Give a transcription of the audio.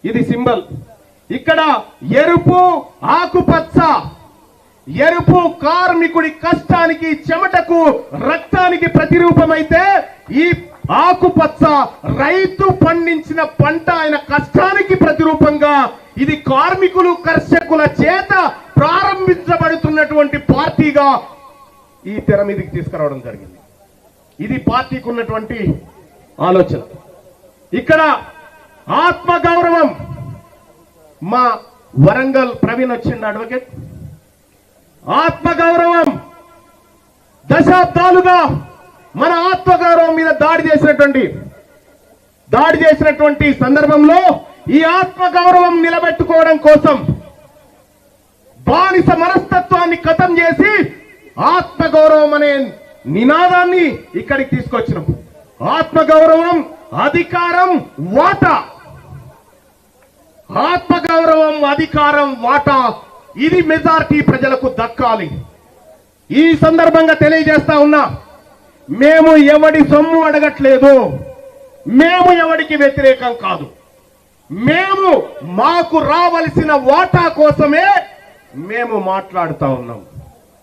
ఇది సింబల్. ఇక్కడ ఎరుపు ఆకుపచ్చ, ఎరుపు కార్మికుడి కష్టానికి చెమటకు రక్తానికి ప్రతిరూపమైతే, ఈ ఆకుపచ్చ రైతు పండించిన పంట ఆయన కష్టానికి ప్రతిరూపంగా ఇది కార్మికులు కర్షకుల చేత ప్రారంభించబడుతున్నటువంటి పార్టీగా ఈ తెర మీదకి తీసుకురావడం జరిగింది. ఇది పార్టీకి ఉన్నటువంటి ఆలోచన. ఇక్కడ ఆత్మగౌరవం, మా వరంగల్ ప్రవీణ్ వచ్చిండు అడ్వకేట్, ఆత్మగౌరవం దశాబ్దాలుగా మన ఆత్మగౌరవం మీద దాడి చేసినటువంటి సందర్భంలో ఈ ఆత్మగౌరవం నిలబెట్టుకోవడం కోసం బానిస మనస్తత్వాన్ని ఖతం చేసి ఆత్మగౌరవం అనే నినాదాన్ని ఇక్కడికి తీసుకొచ్చినాం. ఆత్మగౌరవం, అధికారం, వాటా. ఆత్మగౌరవం, అధికారం, వాటా ఇది మెజారిటీ ప్రజలకు దక్కాలి. ఈ సందర్భంగా తెలియజేస్తా ఉన్నా, మేము ఎవడి సొమ్ము అడగట్లేదు, మేము ఎవడికి వ్యతిరేకం కాదు. మేము మాకు రావలసిన వాటా కోసమే మేము మాట్లాడుతా ఉన్నాం.